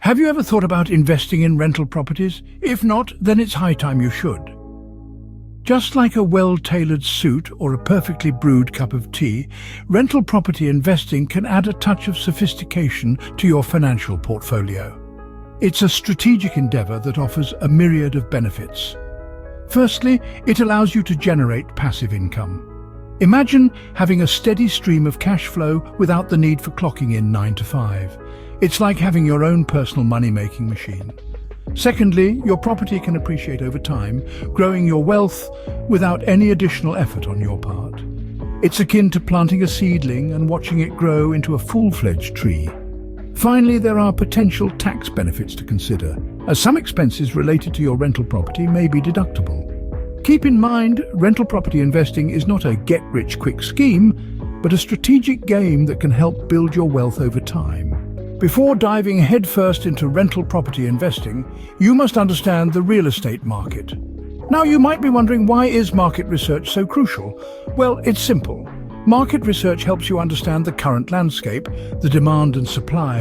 Have you ever thought about investing in rental properties? If not, then it's high time you should. Just like a well-tailored suit or a perfectly brewed cup of tea, rental property investing can add a touch of sophistication to your financial portfolio. It's a strategic endeavor that offers a myriad of benefits. Firstly, it allows you to generate passive income. Imagine having a steady stream of cash flow without the need for clocking in 9 to 5. It's like having your own personal money-making machine. Secondly, your property can appreciate over time, growing your wealth without any additional effort on your part. It's akin to planting a seedling and watching it grow into a full-fledged tree. Finally, there are potential tax benefits to consider, as some expenses related to your rental property may be deductible. Keep in mind, rental property investing is not a get-rich-quick scheme, but a strategic game that can help build your wealth over time. Before diving headfirst into rental property investing, you must understand the real estate market. Now, you might be wondering, why is market research so crucial? Well, it's simple. Market research helps you understand the current landscape, the demand and supply,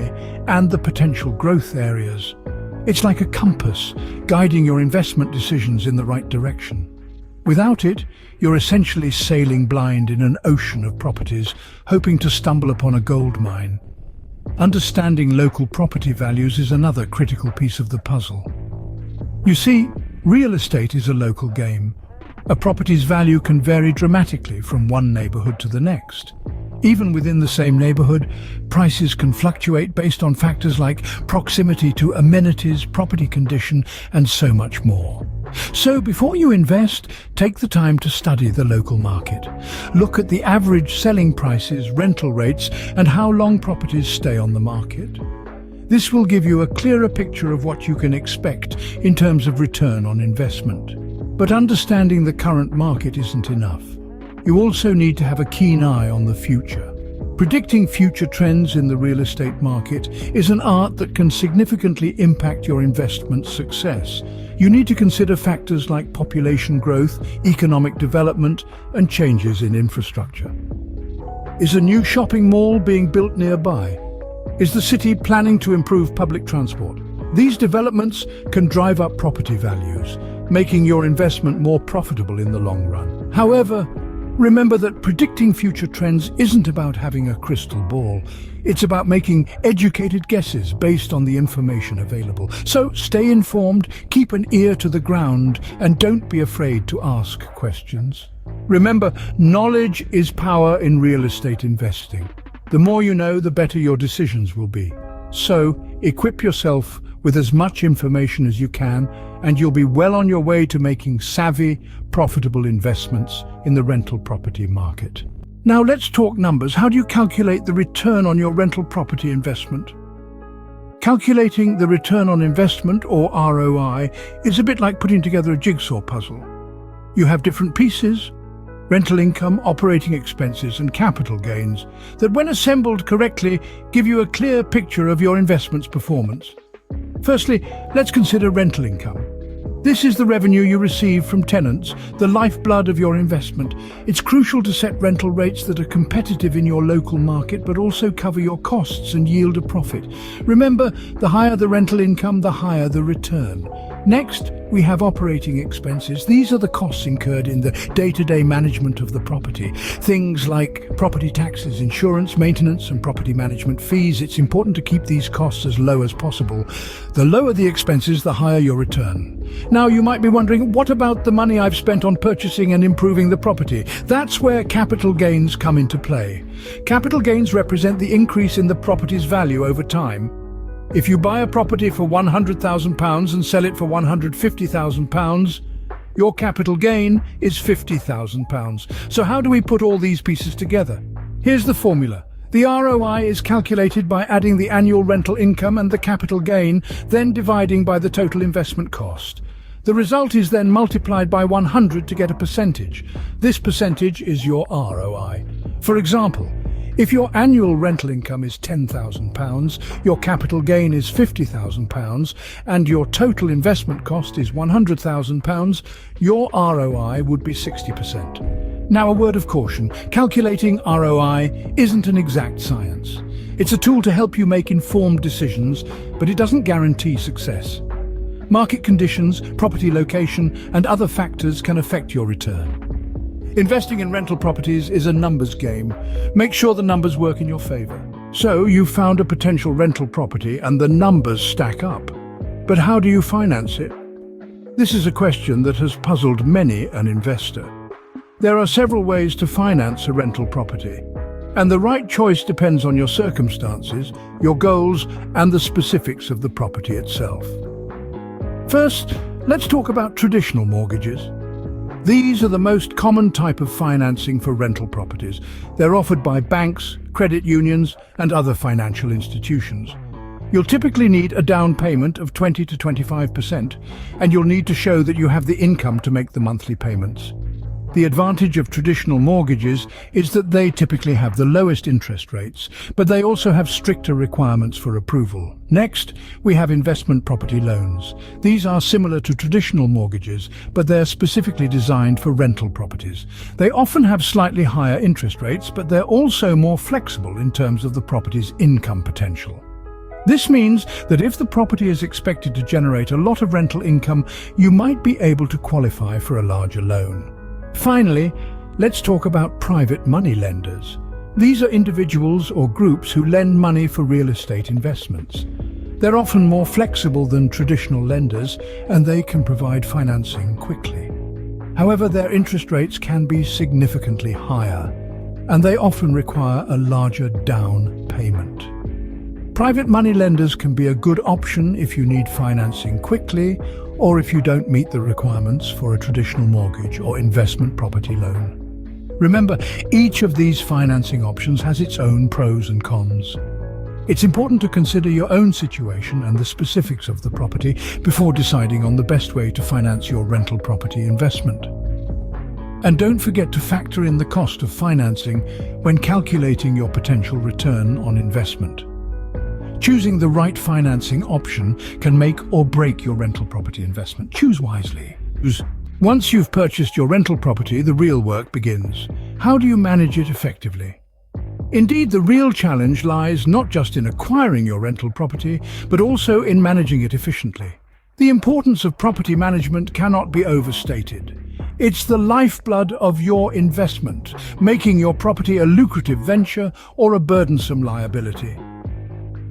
and the potential growth areas. It's like a compass, guiding your investment decisions in the right direction. Without it, you're essentially sailing blind in an ocean of properties, hoping to stumble upon a gold mine. Understanding local property values is another critical piece of the puzzle. You see, real estate is a local game. A property's value can vary dramatically from one neighborhood to the next. Even within the same neighborhood, prices can fluctuate based on factors like proximity to amenities, property condition, and so much more. So before you invest, take the time to study the local market. Look at the average selling prices, rental rates, and how long properties stay on the market. This will give you a clearer picture of what you can expect in terms of return on investment. But understanding the current market isn't enough. You also need to have a keen eye on the future. Predicting future trends in the real estate market is an art that can significantly impact your investment success. You need to consider factors like population growth, economic development, and changes in infrastructure. Is a new shopping mall being built nearby? Is the city planning to improve public transport? These developments can drive up property values, making your investment more profitable in the long run. However, remember that predicting future trends isn't about having a crystal ball. It's about making educated guesses based on the information available. So stay informed, keep an ear to the ground, and don't be afraid to ask questions. Remember, knowledge is power in real estate investing. The more you know, the better your decisions will be. So, equip yourself with as much information as you can, and you'll be well on your way to making savvy, profitable investments in the rental property market. Now let's talk numbers. How do you calculate the return on your rental property investment? Calculating the return on investment, or ROI, is a bit like putting together a jigsaw puzzle. You have different pieces: rental income, operating expenses, and capital gains, that when assembled correctly give you a clear picture of your investment's performance. Firstly, let's consider rental income. This is the revenue you receive from tenants, the lifeblood of your investment. It's crucial to set rental rates that are competitive in your local market, but also cover your costs and yield a profit. Remember, the higher the rental income, the higher the return. Next, we have operating expenses. These are the costs incurred in the day-to-day management of the property. Things like property taxes, insurance, maintenance, and property management fees. It's important to keep these costs as low as possible. The lower the expenses, the higher your return. Now, you might be wondering, what about the money I've spent on purchasing and improving the property? That's where capital gains come into play. Capital gains represent the increase in the property's value over time. If you buy a property for £100,000 and sell it for £150,000, your capital gain is £50,000. So how do we put all these pieces together? Here's the formula. The ROI is calculated by adding the annual rental income and the capital gain, then dividing by the total investment cost. The result is then multiplied by 100 to get a percentage. This percentage is your ROI. For example, if your annual rental income is £10,000, your capital gain is £50,000, and your total investment cost is £100,000, your ROI would be 60%. Now, a word of caution: calculating ROI isn't an exact science. It's a tool to help you make informed decisions, but it doesn't guarantee success. Market conditions, property location, and other factors can affect your return. Investing in rental properties is a numbers game. Make sure the numbers work in your favor. So, you've found a potential rental property and the numbers stack up. But how do you finance it? This is a question that has puzzled many an investor. There are several ways to finance a rental property, and the right choice depends on your circumstances, your goals, and the specifics of the property itself. First, let's talk about traditional mortgages. These are the most common type of financing for rental properties. They're offered by banks, credit unions, and other financial institutions. You'll typically need a down payment of 20 to 25%, and you'll need to show that you have the income to make the monthly payments. The advantage of traditional mortgages is that they typically have the lowest interest rates, but they also have stricter requirements for approval. Next, we have investment property loans. These are similar to traditional mortgages, but they're specifically designed for rental properties. They often have slightly higher interest rates, but they're also more flexible in terms of the property's income potential. This means that if the property is expected to generate a lot of rental income, you might be able to qualify for a larger loan. Finally, let's talk about private money lenders. These are individuals or groups who lend money for real estate investments. They're often more flexible than traditional lenders, and they can provide financing quickly. However, their interest rates can be significantly higher, and they often require a larger down payment. Private money lenders can be a good option if you need financing quickly or if you don't meet the requirements for a traditional mortgage or investment property loan. Remember, each of these financing options has its own pros and cons. It's important to consider your own situation and the specifics of the property before deciding on the best way to finance your rental property investment. And don't forget to factor in the cost of financing when calculating your potential return on investment. Choosing the right financing option can make or break your rental property investment. Choose wisely. Once you've purchased your rental property, the real work begins. How do you manage it effectively? Indeed, the real challenge lies not just in acquiring your rental property, but also in managing it efficiently. The importance of property management cannot be overstated. It's the lifeblood of your investment, making your property a lucrative venture or a burdensome liability.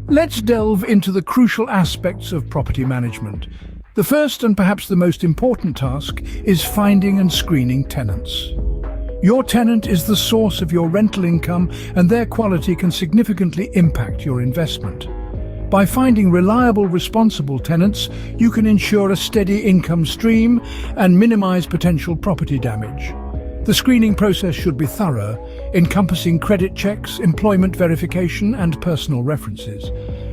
Let's delve into the crucial aspects of property management. The first and perhaps the most important task is finding and screening tenants. Your tenant is the source of your rental income, and their quality can significantly impact your investment. By finding reliable, responsible tenants, you can ensure a steady income stream and minimize potential property damage. The screening process should be thorough, encompassing credit checks, employment verification, and personal references.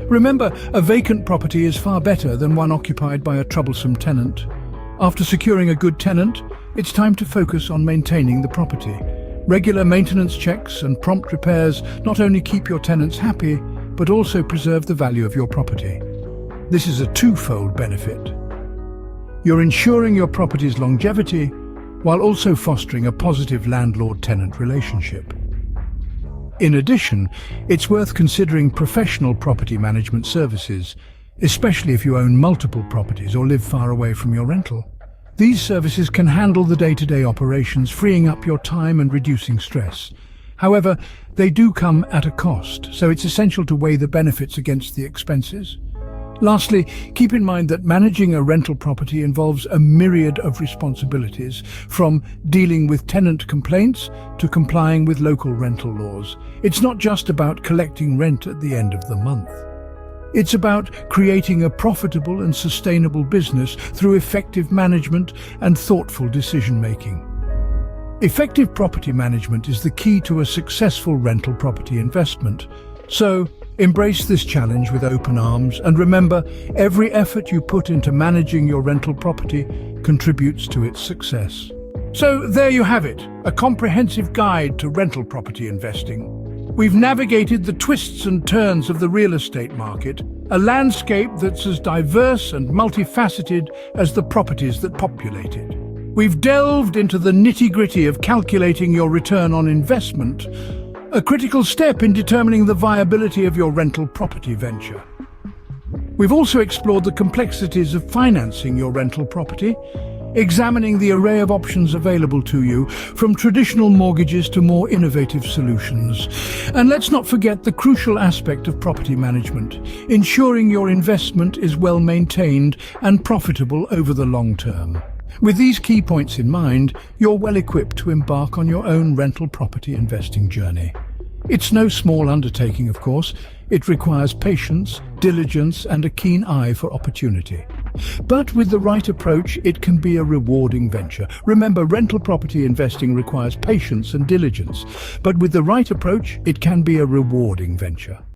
Remember, a vacant property is far better than one occupied by a troublesome tenant. After securing a good tenant, it's time to focus on maintaining the property. Regular maintenance checks and prompt repairs not only keep your tenants happy, but also preserve the value of your property. This is a twofold benefit. You're ensuring your property's longevity, while also fostering a positive landlord-tenant relationship. In addition, it's worth considering professional property management services, especially if you own multiple properties or live far away from your rental. These services can handle the day-to-day operations, freeing up your time and reducing stress. However, they do come at a cost, so it's essential to weigh the benefits against the expenses. Lastly, keep in mind that managing a rental property involves a myriad of responsibilities, from dealing with tenant complaints to complying with local rental laws. It's not just about collecting rent at the end of the month. It's about creating a profitable and sustainable business through effective management and thoughtful decision-making. Effective property management is the key to a successful rental property investment. So, embrace this challenge with open arms, and remember, every effort you put into managing your rental property contributes to its success. So there you have it, a comprehensive guide to rental property investing. We've navigated the twists and turns of the real estate market, a landscape that's as diverse and multifaceted as the properties that populate it. We've delved into the nitty-gritty of calculating your return on investment, a critical step in determining the viability of your rental property venture. We've also explored the complexities of financing your rental property, examining the array of options available to you, from traditional mortgages to more innovative solutions. And let's not forget the crucial aspect of property management, ensuring your investment is well maintained and profitable over the long term. With these key points in mind, you're well equipped to embark on your own rental property investing journey. It's no small undertaking, of course. It requires patience, diligence, and a keen eye for opportunity. But with the right approach, it can be a rewarding venture. Remember, rental property investing requires patience and diligence, but with the right approach, it can be a rewarding venture.